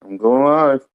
I'm going live.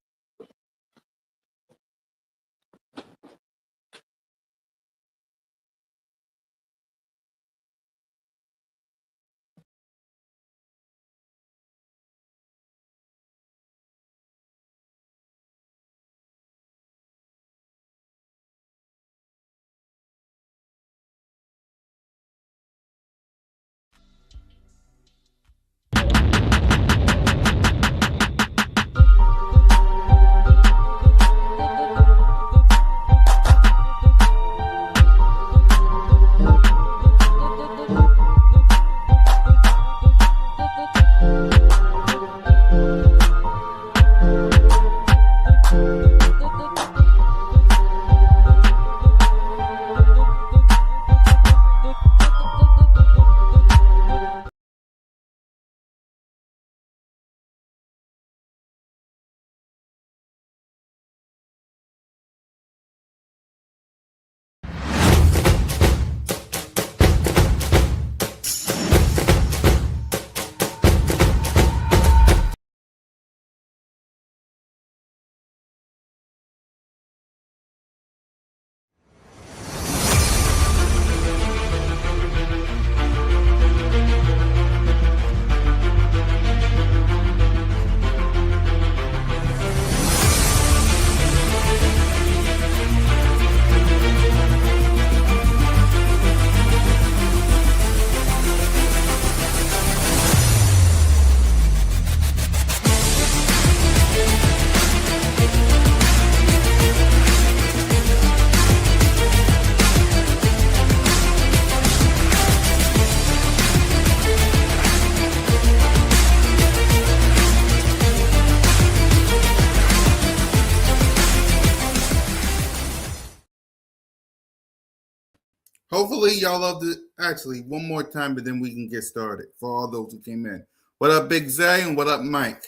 Hopefully y'all loved it. Actually, one more time, but then we can get started for all those who came in. What up, Big Zay, and what up, Mike?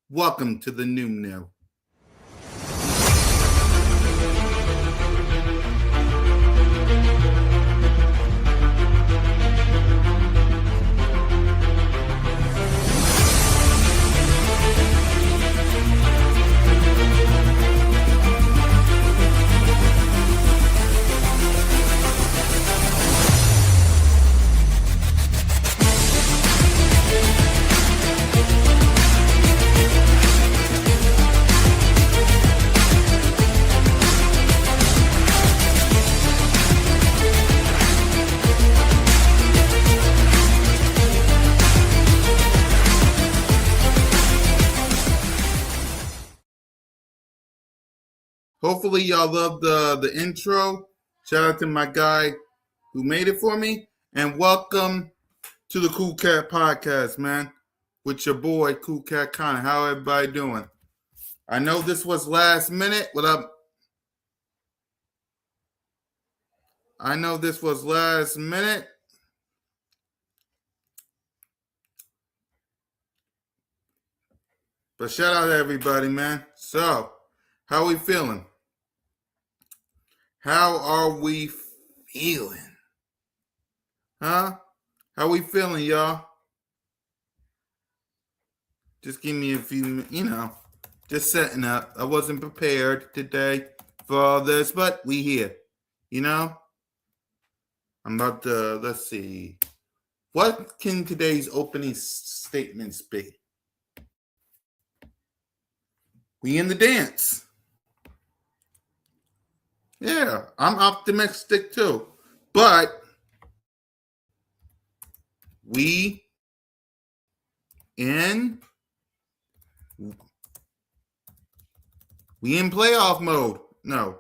Welcome to the new New. Hopefully y'all loved the intro. Shout out to my guy who made it for me. And welcome to the CoolCat podcast, man. With your boy, CoolCat Connor. How everybody doing? I know this was last minute. What up? I know this was last minute. But shout out to everybody, man. So, how we feeling? How are we feeling? Huh? How we feeling, y'all? Just give me a few, just setting up. I wasn't prepared today for all this, but we here, I'm about to, let's see. What can today's opening statements be? We in the dance. Yeah, I'm optimistic too. But we in playoff mode. No.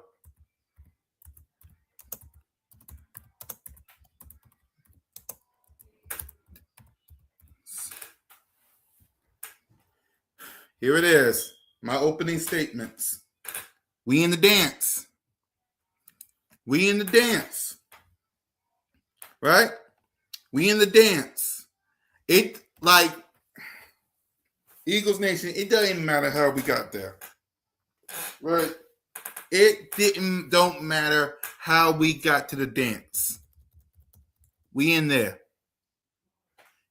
Here it is. My opening statements. We in the dance. We in the dance. Right? We in the dance. It, like, Eagles Nation, it doesn't matter how we got there. Right? Don't matter how we got to the dance. We in there.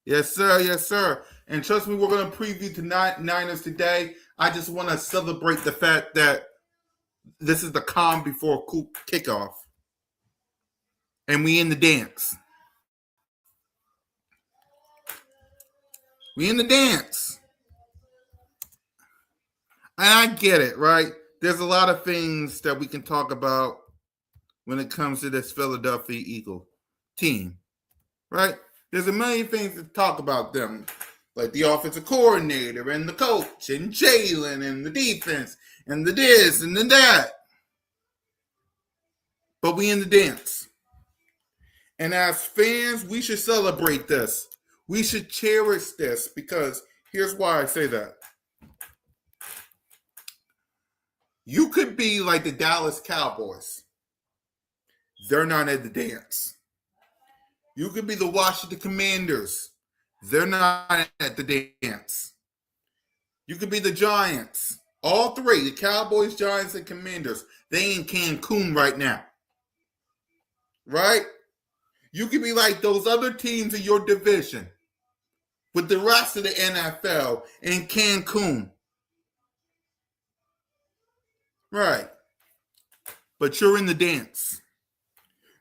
Yes, sir. Yes, sir. And trust me, we're going to preview tonight Niners today. I just want to celebrate the fact that this is the calm before kickoff. And we in the dance. We in the dance. And I get it, right? There's a lot of things that we can talk about when it comes to this Philadelphia Eagle team, right? There's a million things to talk about them, like the offensive coordinator and the coach and Jalen and the defense and the this and the that. But we in the dance. And as fans, we should celebrate this. We should cherish this because here's why I say that. You could be like the Dallas Cowboys. They're not at the dance. You could be the Washington Commanders. They're not at the dance. You could be the Giants. All three, the Cowboys, Giants, and Commanders. They in Cancun right now. Right? You could be like those other teams in your division with the rest of the NFL in Cancun. Right. But you're in the dance.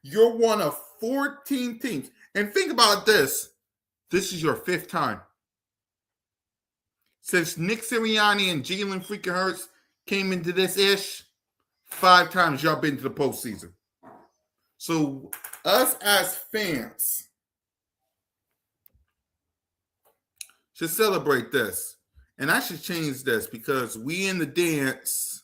You're one of 14 teams. And think about this. This is your fifth time. Since Nick Sirianni and Jalen freaking Hurts came into this ish, 5 times y'all been to the postseason. So us as fans should celebrate this. And I should change this because we in the dance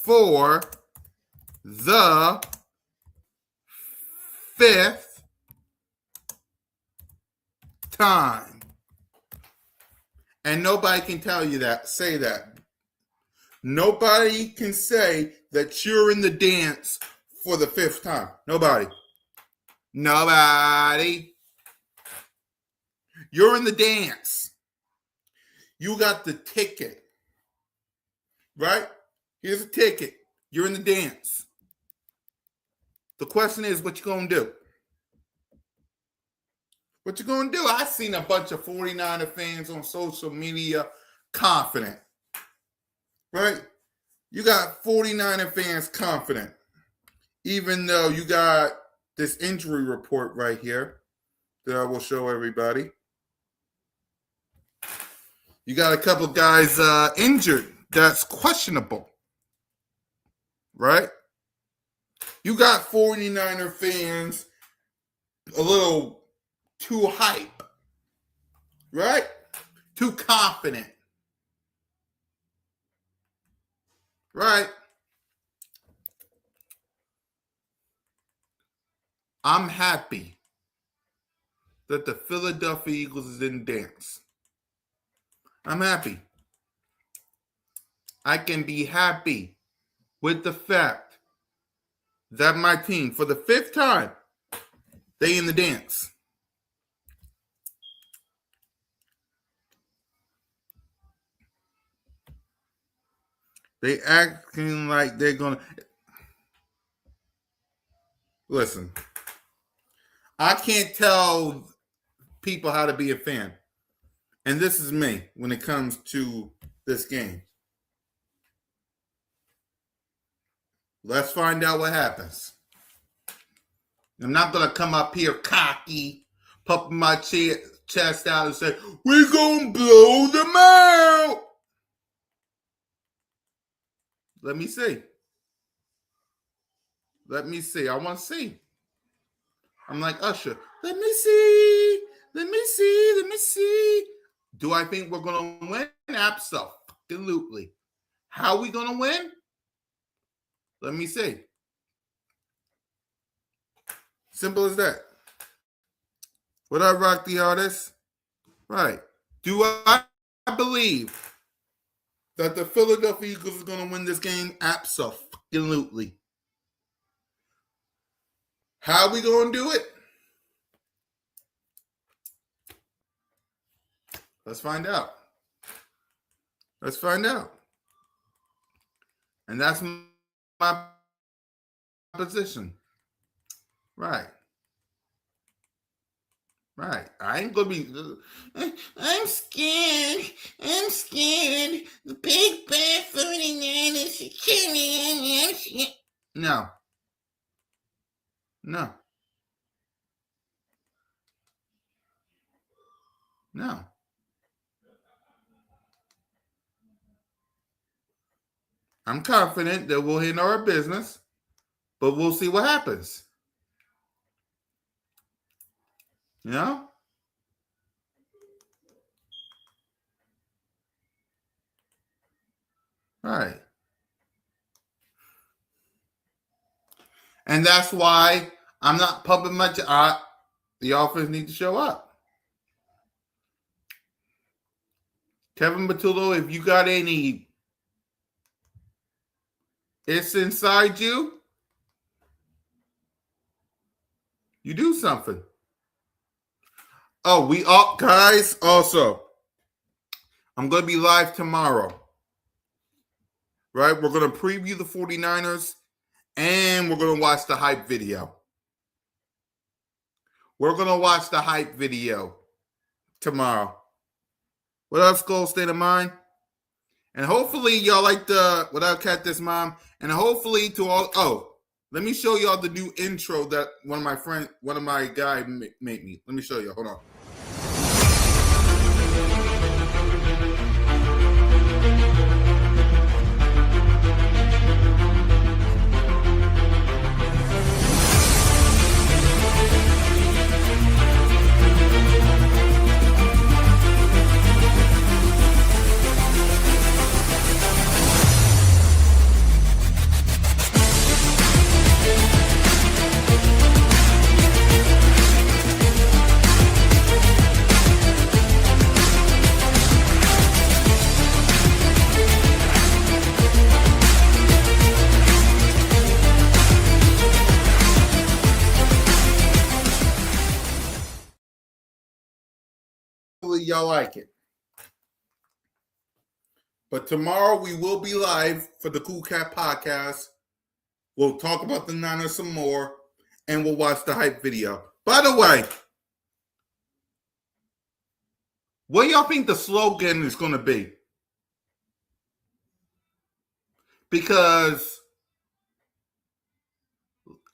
for the 5th time. And nobody can tell you that, say that. Nobody can say that you're in the dance for the 5th time. Nobody. Nobody. You're in the dance. You got the ticket. Right? Here's a ticket. You're in the dance. The question is, what you gonna do? What you gonna do? I seen a bunch of 49er fans on social media confident. Right? You got 49er fans confident. Even though you got this injury report right here that I will show everybody. You got a couple guys injured that's questionable. Right? You got 49er fans a little too hype. Right? Too confident. Right? I'm happy that the Philadelphia Eagles is in dance. I'm happy. I can be happy with the fact that my team, for the 5th time, they in the dance. They acting like they're gonna listen. I can't tell people how to be a fan. And this is me when it comes to this game. Let's find out what happens. I'm not going to come up here cocky, puffing my chest out and say, we're going to blow them out. Let me see. Let me see. I want to see. I'm like Usher. Let me see. Let me see. Let me see. Do I think we're going to win? Absolutely. How are we going to win? Let me see. Simple as that. Would I rock the artist? Right. Do I believe that the Philadelphia Eagles is going to win this game? Absolutely. How are we going to do it? Let's find out. Let's find out. And that's my position. Right. Right. I ain't gonna be. I'm scared. I'm scared. The big bad 49ers are killing. No. No. No. I'm confident that we'll handle our business, but we'll see what happens. You know? Right. And that's why I'm not pumping much. The offense need to show up. Kevin Batullo, if you got any, it's inside you. You do something. Oh, we all guys. Also, I'm going to be live tomorrow. Right? We're going to preview the 49ers and we're going to watch the hype video. We're going to watch the hype video tomorrow. What else, Gold State of Mind? And hopefully y'all like the Without Cat This Mom. And hopefully to all, let me show y'all the new intro that one of my guys made me. Let me show you. Hold on. Hopefully y'all like it. But tomorrow we will be live for the CoolCat podcast. We'll talk about the Niners some more, and we'll watch the hype video. By the way, what do y'all think the slogan is going to be? Because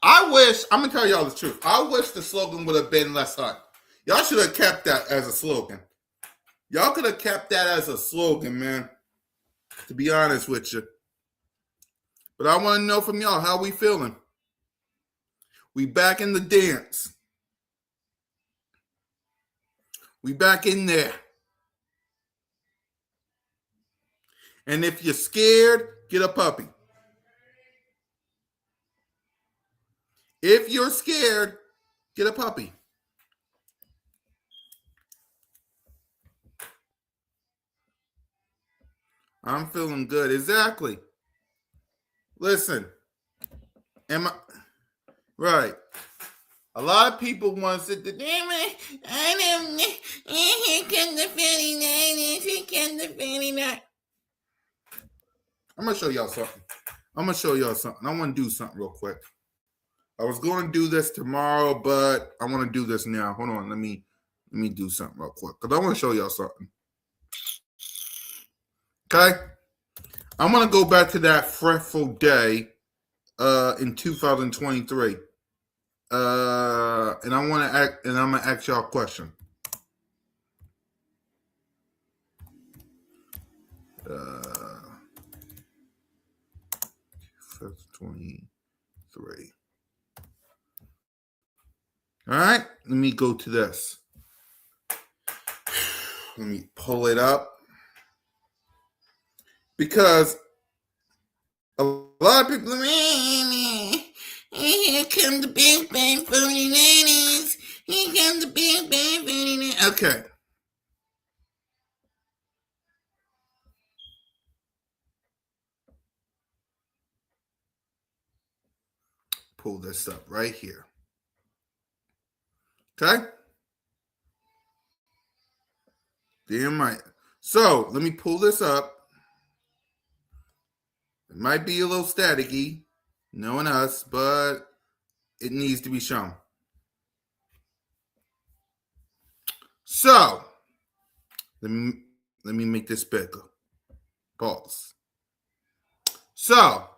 I'm going to tell y'all the truth. I wish the slogan would have been less hunt. Y'all should have kept that as a slogan. Y'all could have kept that as a slogan, man. To be honest with you. But I want to know from y'all, how we feeling? We back in the dance. We back in there. And if you're scared, get a puppy. If you're scared, get a puppy. I'm feeling good. Exactly. Listen. Right. A lot of people want to sit there. I don't know. Here comes the 49ers. Here comes the 49ers. I'm going to show y'all something. I want to do something real quick. I was going to do this tomorrow, but I want to do this now. Hold on. Let me do something real quick because I want to show y'all something. Okay? I'm going to go back to that fretful day in 2023. And I'm gonna ask y'all a question. 23. All right, let me go to this. Let me pull it up. Because a lot of people, here come the big bad 49ers. Here come the big bad 49ers. Okay. Pull this up right here. Okay? Damn right. So, let me pull this up. It might be a little staticky, knowing us, but it needs to be shown. So, let me make this bigger. Pause. So,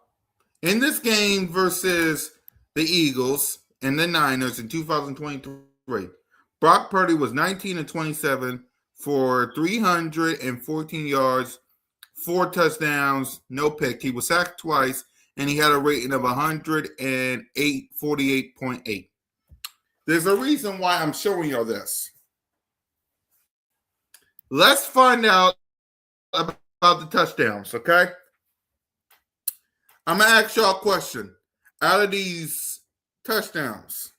in this game versus the Eagles and the Niners in 2023, Brock Purdy was 19 and 27 for 314 yards, 4 touchdowns, no pick. He was sacked twice, and he had a rating of 148.8. There's a reason why I'm showing y'all this. Let's find out about the touchdowns, okay? I'm going to ask y'all a question. Out of these touchdowns,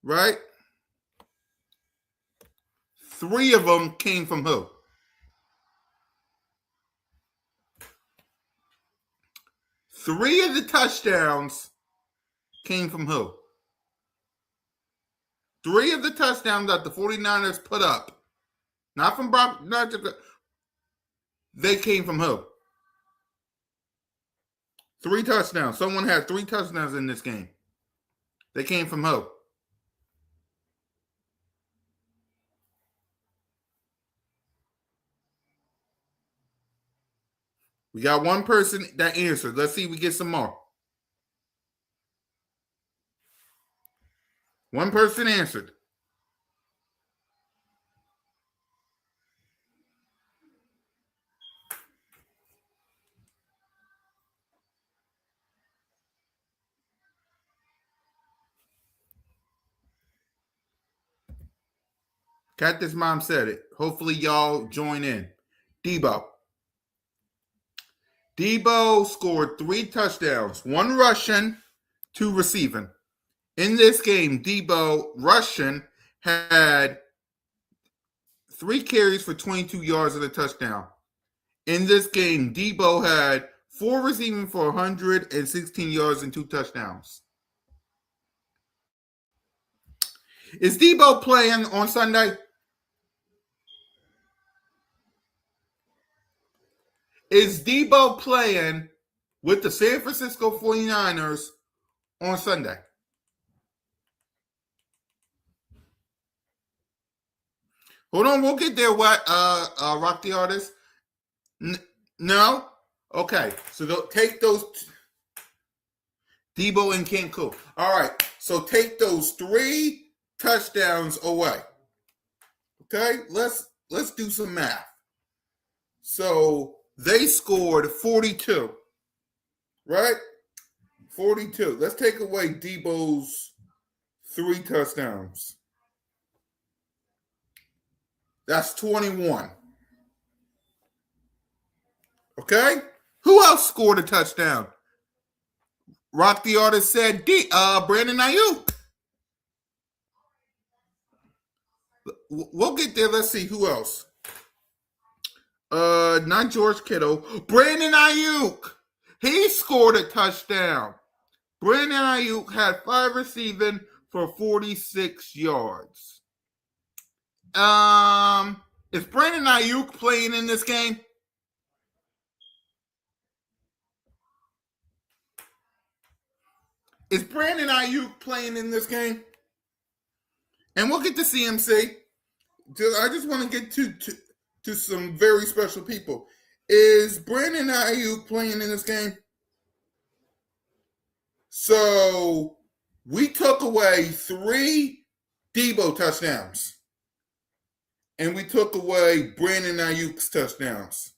right? 3 of them came from who? 3 of the touchdowns came from who? 3 of the touchdowns that the 49ers put up, not from Brock, they came from who? 3 touchdowns. Someone had 3 touchdowns in this game. They came from who? We got one person that answered. Let's see if we get some more. One person answered. Cactus Mom said it. Hopefully y'all join in. Debo. Debo scored 3 touchdowns, 1 rushing, 2 receiving. In this game, Debo rushing had 3 carries for 22 yards and a touchdown. In this game, Debo had 4 receiving for 116 yards and 2 touchdowns. Is Debo playing on Sunday? Is Debo playing with the San Francisco 49ers on Sunday? Hold on, we'll get there. What, Rock the Artist? No? Okay, so take those. Debo and Cancun. All right, so take those 3 touchdowns away. Okay, let's do some math. So they scored 42, right? 42. Let's take away Debo's 3 touchdowns. That's 21. Okay? Who else scored a touchdown? Rock the Artist said Brandon Ayuk. We'll get there. Let's see who else. Not George Kittle. Brandon Ayuk. He scored a touchdown. Brandon Ayuk had 5 receiving for 46 yards. Is Brandon Ayuk playing in this game? Is Brandon Ayuk playing in this game? And we'll get to CMC. I just want to get to some very special people. Is Brandon Ayuk playing in this game? So we took away 3 Debo touchdowns. And we took away Brandon Ayuk's touchdowns.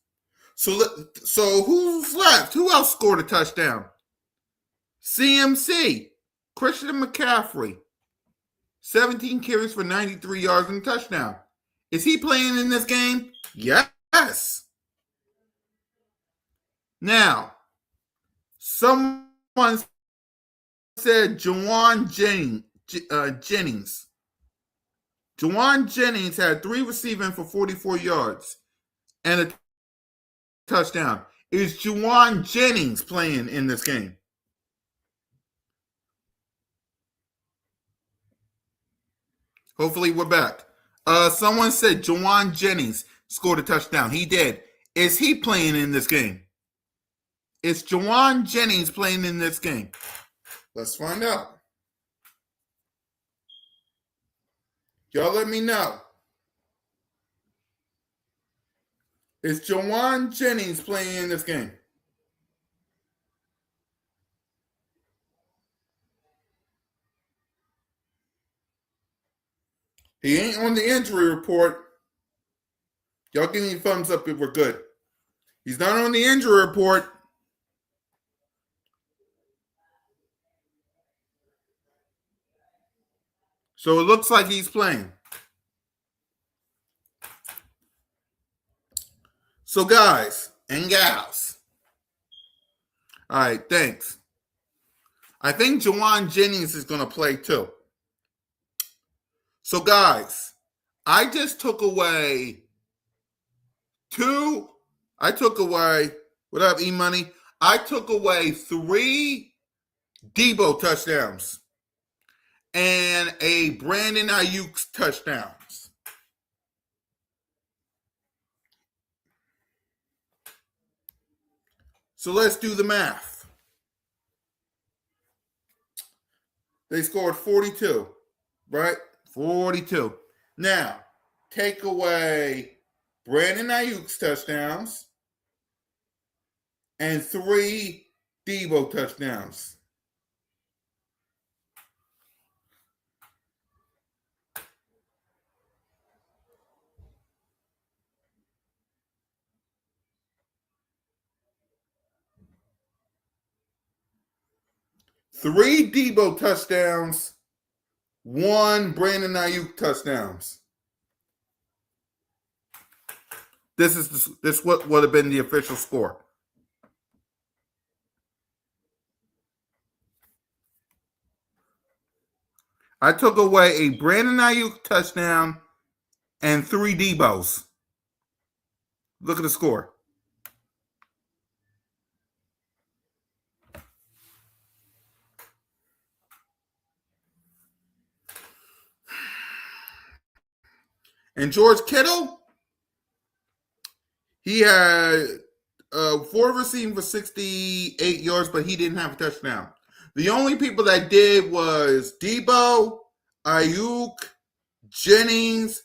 So who's left? Who else scored a touchdown? CMC, Christian McCaffrey, 17 carries for 93 yards and a touchdown. Is he playing in this game? Yes. Now, someone said Juwan Jennings. Juwan Jennings had 3 receiving for 44 yards and a touchdown. Is Juwan Jennings playing in this game? Hopefully we're back. Someone said Juwan Jennings scored a touchdown. He did. Is he playing in this game? Is Juwan Jennings playing in this game? Let's find out. Y'all let me know. Is Jawan Jennings playing in this game? He ain't on the injury report. Y'all give me a thumbs up if we're good. He's not on the injury report. So it looks like he's playing. So guys and gals. All right, thanks. I think Jawan Jennings is going to play too. So guys, I just took away what up, E-Money? I took away 3 Debo touchdowns and a Brandon Ayuk touchdowns. So let's do the math. They scored 42, right? 42. Now, take away Brandon Ayuk's touchdowns and 3 Debo touchdowns. Three Debo touchdowns, 1 Brandon Ayuk touchdowns. This what would have been the official score. I took away a Brandon Ayuk touchdown and 3 Debos. Look at the score. And George Kittle, he had 4 receiving for 68 yards, but he didn't have a touchdown. The only people that did was Debo, Ayuk, Jennings,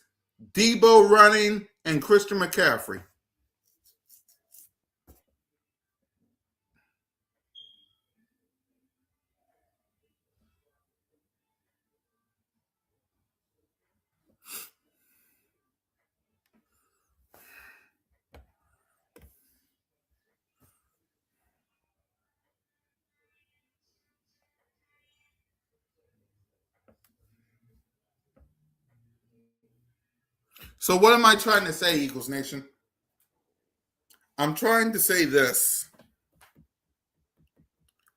Debo running, and Christian McCaffrey. So what am I trying to say, Eagles Nation? I'm trying to say this.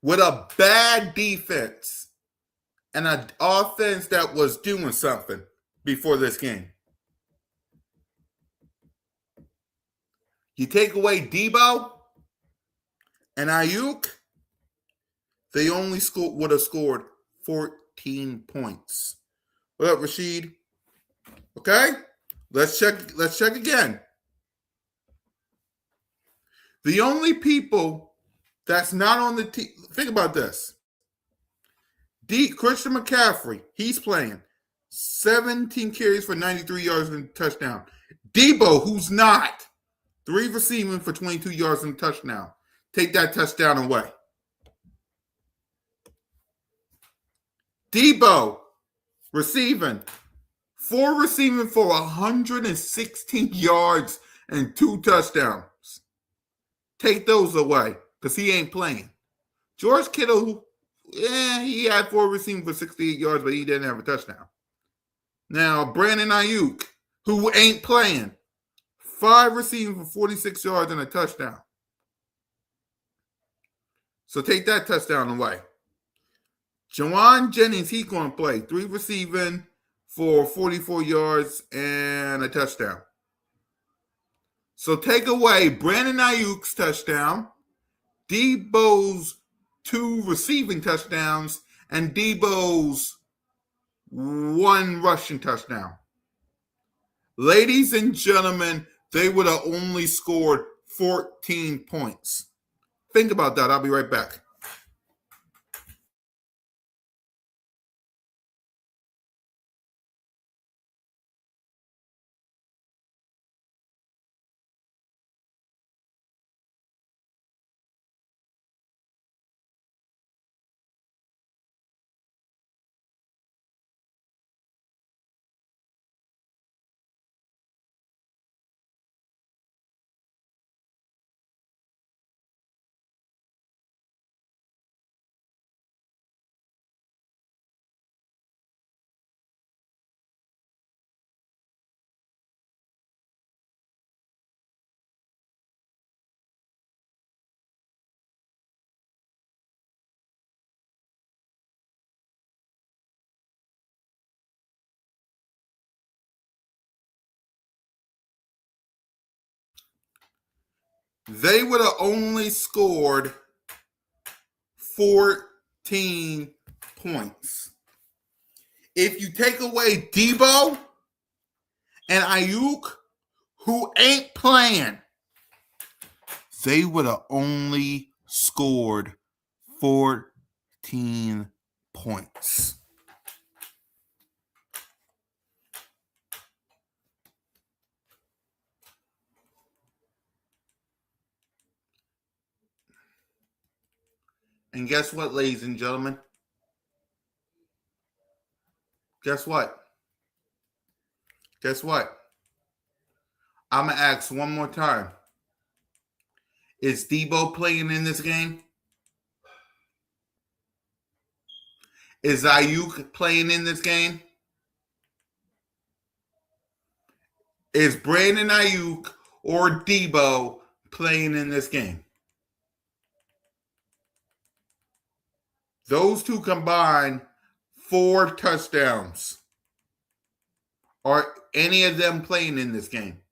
With a bad defense and an offense that was doing something before this game, you take away Debo and Ayuk, they only would have scored 14 points. What up, Rashid? Okay, let's check again. The only people that's not on the team. Think about this. Christian McCaffrey, he's playing 17 carries for 93 yards and a touchdown. Debo, who's not, 3 receiving for 22 yards and a touchdown. Take that touchdown away. Debo receiving 4 receiving for 116 yards and 2 touchdowns. Take those away because he ain't playing. George Kittle, he had 4 receiving for 68 yards, but he didn't have a touchdown. Now, Brandon Ayuk, who ain't playing, 5 receiving for 46 yards and a touchdown. So take that touchdown away. Jawan Jennings, he's going to play 3 receiving for 44 yards and a touchdown. So take away Brandon Ayuk's touchdown, Debo's 2 receiving touchdowns, and Debo's 1 rushing touchdown. Ladies and gentlemen, they would have only scored 14 points. Think about that. I'll be right back. they would have only scored 14 points. If you take away Debo and Ayuk, who ain't playing, they would have only scored 14 points. And guess what, ladies and gentlemen? Guess what? Guess what? I'm going to ask one more time. Is Debo playing in this game? Is Ayuk playing in this game? Is Brandon Ayuk or Debo playing in this game? Those two combined 4 touchdowns. Are any of them playing in this game?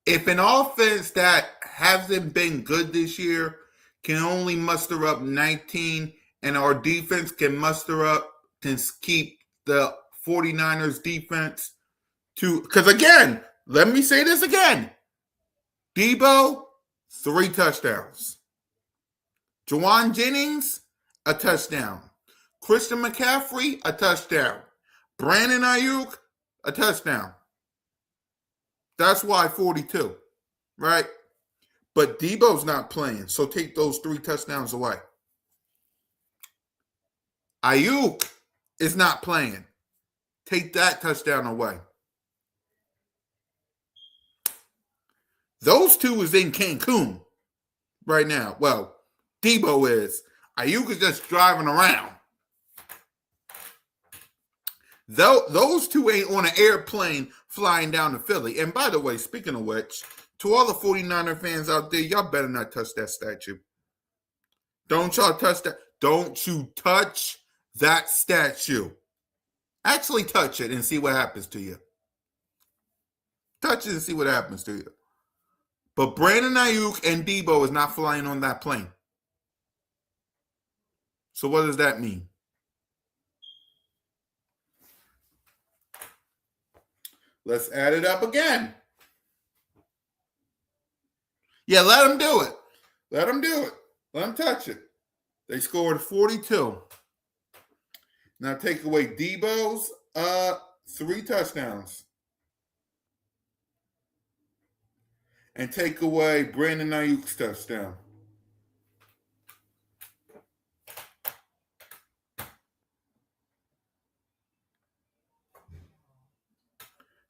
If an offense that hasn't been good this year can only muster up 19 and our defense can muster up, can keep the 49ers defense to, because again, let me say this again. Debo, 3 touchdowns. Juwan Jennings, a touchdown. Christian McCaffrey, a touchdown. Brandon Ayuk, a touchdown. That's why 42, right? But Debo's not playing, so take those 3 touchdowns away. Ayuk is not playing. Take that touchdown away. Those 2 is in Cancun right now. Well, Debo is. Ayuk is just driving around. Those 2 ain't on an airplane flying down to Philly. And by the way, speaking of which, to all the 49er fans out there, y'all better not touch that statue. Don't y'all touch that. Don't you touch that statue. Actually touch it and see what happens to you. Touch it and see what happens to you. But Brandon Ayuk and Debo is not flying on that plane. So what does that mean? Let's add it up again. Yeah, let them do it. Let them do it. Let them touch it. They scored 42. Now take away Debo's 3 touchdowns. And take away Brandon Ayuk's touchdown.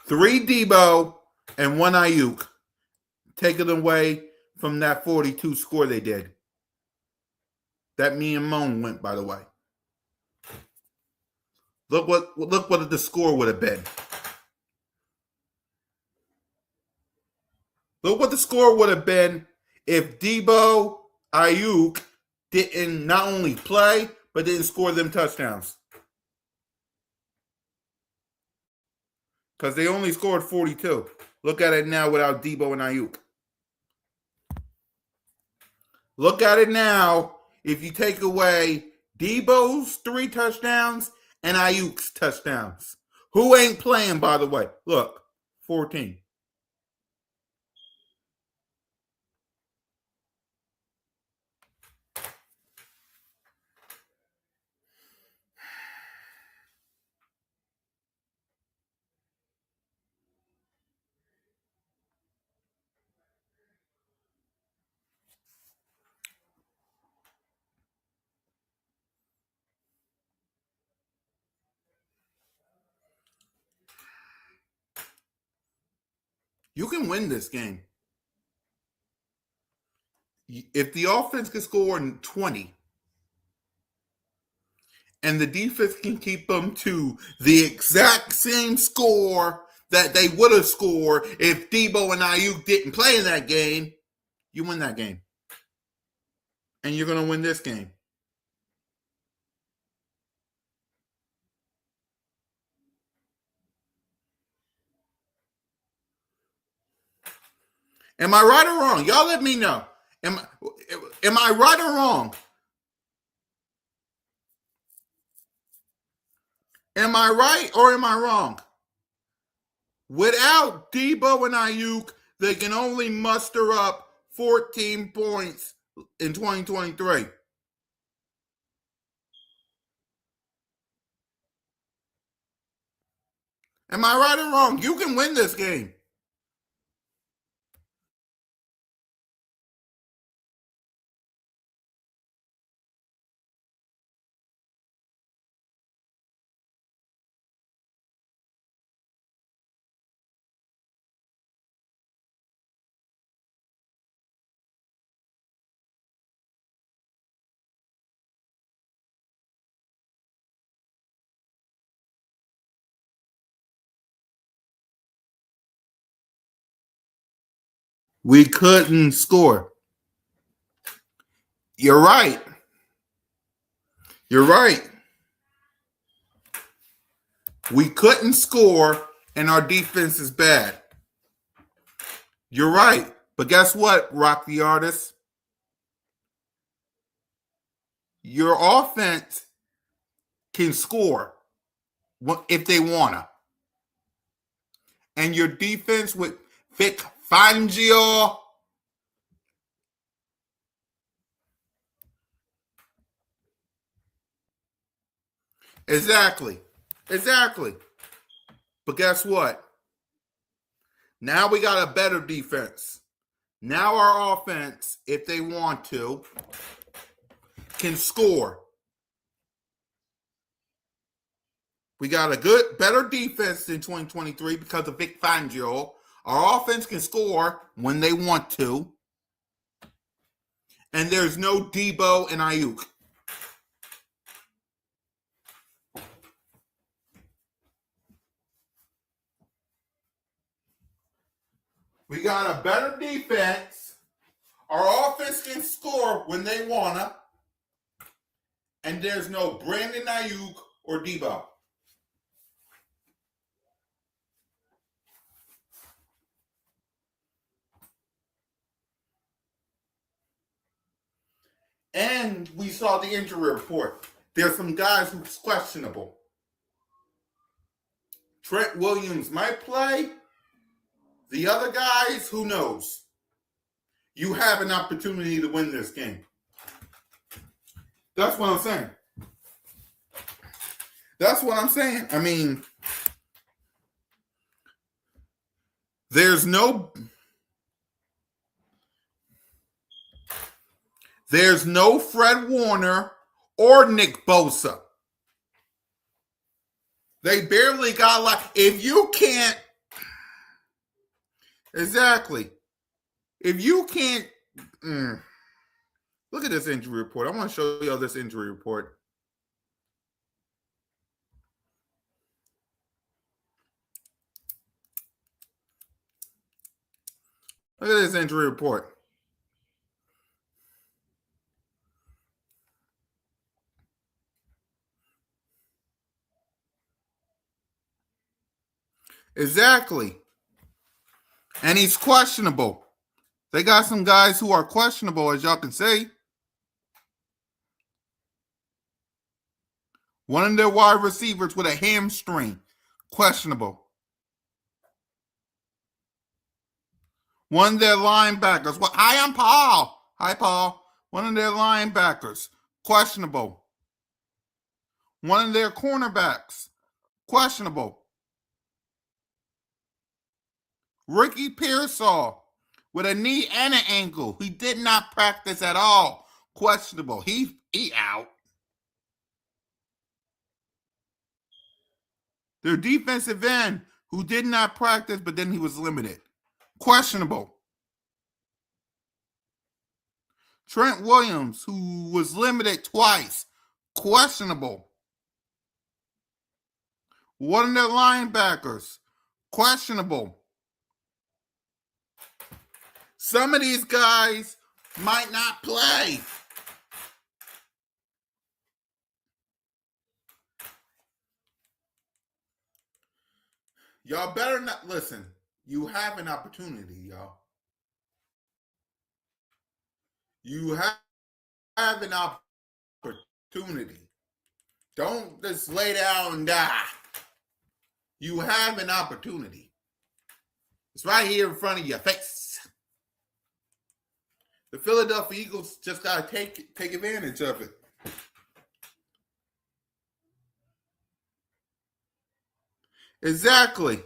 Three Debo and 1 Ayuk. Taking away from that 42 score they did. That me and Moan went, by the way. Look what the score would have been. Look what the score would have been if Debo Ayuk didn't not only play, but didn't score them touchdowns. Because they only scored 42. Look at it now without Debo and Ayuk. Look at it now if you take away Debo's 3 touchdowns and Ayuk's touchdowns. Who ain't playing, by the way? Look, 14. You can win this game. If the offense can score 20 and the defense can keep them to the exact same score that they would have scored if Debo and Ayuk didn't play in that game, you win that game. And you're going to win this game. Am I right or wrong? Y'all let me know. Am I right or wrong? Am I right or am I wrong? Without Debo and Ayuk, they can only muster up 14 points in 2023. Am I right or wrong? You can win this game. We couldn't score. You're right. You're right. We couldn't score, and our defense is bad. You're right. But guess what, Rock the Artist? Your offense can score if they want to. And your defense with Vic Fangio. Exactly. But guess what? Now we got a better defense. Now our offense, if they want to, can score. We got a better defense in 2023 because of Vic Fangio. Our offense can score when they want to. And there's no Debo and Ayuk. We got a better defense. Our offense can score when they want to. And there's no Brandon Ayuk or Debo. And we saw the injury report. There's some guys who's questionable. Trent Williams might play. The other guys, who knows? You have an opportunity to win this game. That's what I'm saying. I mean, there's no Fred Warner or Nick Bosa. They barely got if you can't. Exactly. If you can't. Look at this injury report. I want to show you this injury report. Look at this injury report. Exactly. And he's questionable. They got some guys who are questionable, as y'all can see. One of their wide receivers with a hamstring, questionable. One of their linebackers. Hi, I'm Paul. Hi, Paul. One of their linebackers, questionable. One of their cornerbacks, questionable. Ricky Pearsall with a knee and an ankle. He did not practice at all. Questionable. He out. Their defensive end, who did not practice, but then he was limited. Questionable. Trent Williams, who was limited twice. Questionable. One of their linebackers. Questionable. some of these guys might not play. Y'all better not listen. You have an opportunity, y'all. You have an opportunity. Don't just lay down and die. You have an opportunity. It's right here in front of your face. The Philadelphia Eagles just got to take advantage of it. Exactly.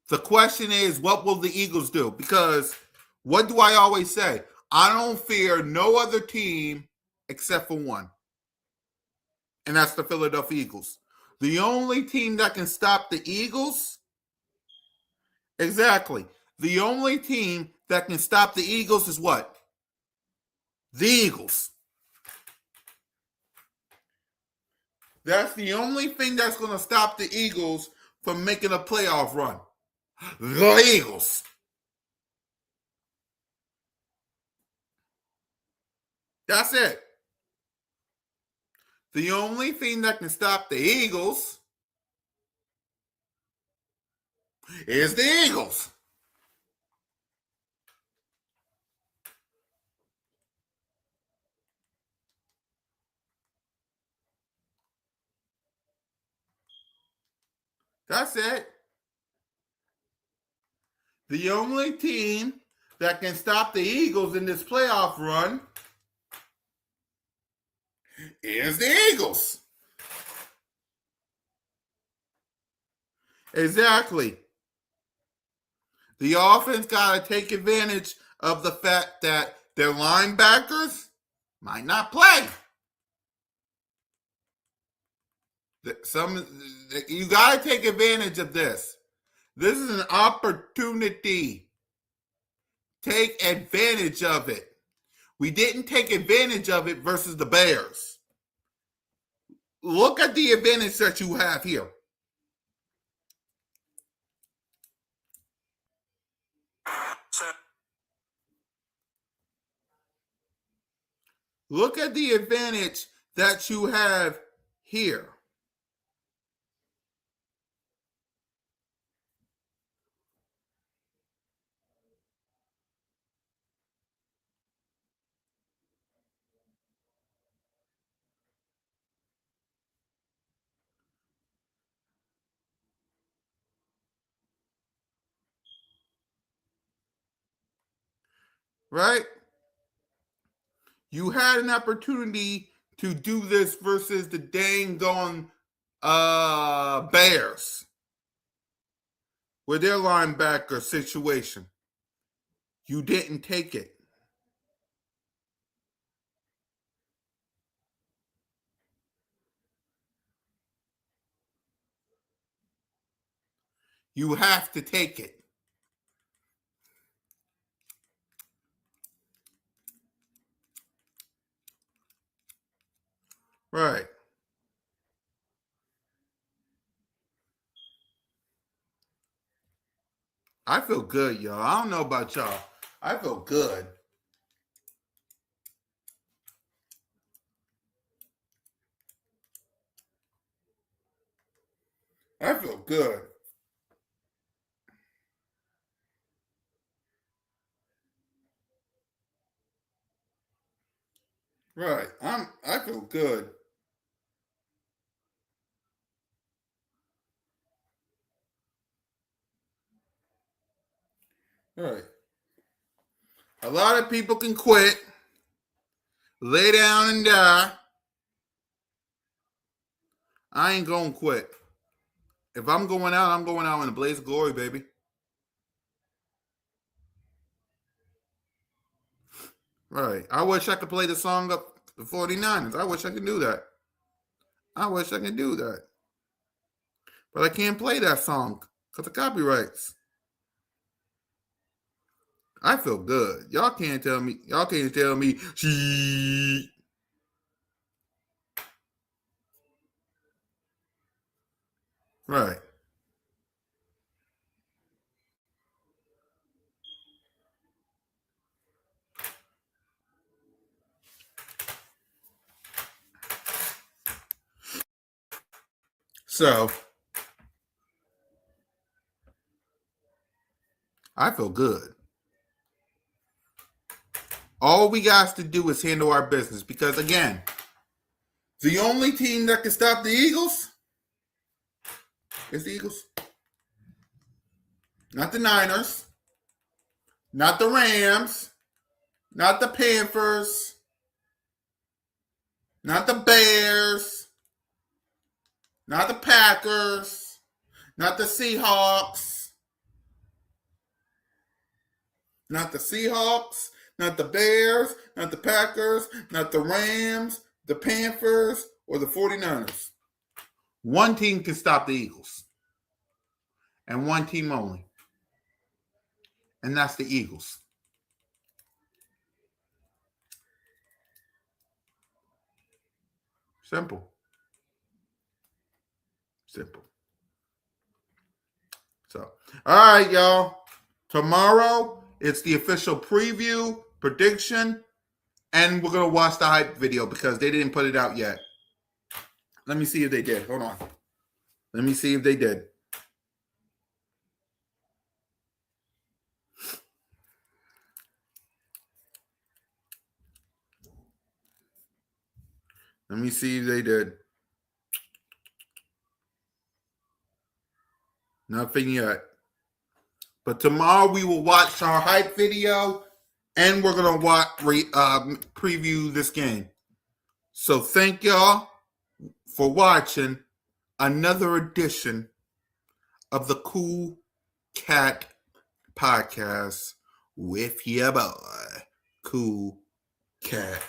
The question is, what will the Eagles do? Because what do I always say? I don't fear no other team except for one. And that's the Philadelphia Eagles. The only team that can stop the Eagles, exactly. The only team that can stop the Eagles is what? The Eagles. That's the only thing that's going to stop the Eagles from making a playoff run. The Eagles. That's it. The only thing that can stop the Eagles is the Eagles. That's it. The only team that can stop the Eagles in this playoff run is the Eagles. Exactly. The offense got to take advantage of the fact that their linebackers might not play. You got to take advantage of this. This is an opportunity. Take advantage of it. We didn't take advantage of it versus the Bears. Look at the advantage that you have here. Look at the advantage that you have here. Right? You had an opportunity to do this versus the dang gone Bears with their linebacker situation. You didn't take it. You have to take it. Right. I feel good, y'all. I don't know about y'all. I feel good. I feel good. Right. I feel good. Right. A lot of people can quit, lay down and die. I ain't gonna quit. If I'm going out, I'm going out in a blaze of glory, baby. Right. I wish I could play the song up the 49ers. I wish I could do that. I wish I could do that. But I can't play that song because of copyrights. I feel good. Y'all can't tell me. Y'all can't tell me. She. Right. So I feel good. All we got to do is handle our business because, again, the only team that can stop the Eagles is the Eagles. Not the Niners, not the Rams, not the Panthers, not the Bears, not the Packers, not the Seahawks, not the Seahawks, not the Bears, not the Packers, not the Rams, the Panthers, or the 49ers. One team can stop the Eagles. And one team only. And that's the Eagles. Simple. Simple. So, all right, y'all. Tomorrow, it's the official preview, prediction, and we're going to watch the hype video because they didn't put it out yet. Let me see if they did. Hold on. Let me see if they did. Let me see if they did. Nothing yet. But tomorrow we will watch our hype video and we're going to preview this game. So thank y'all for watching another edition of the Cool Cat Podcast with your boy, Cool Cat.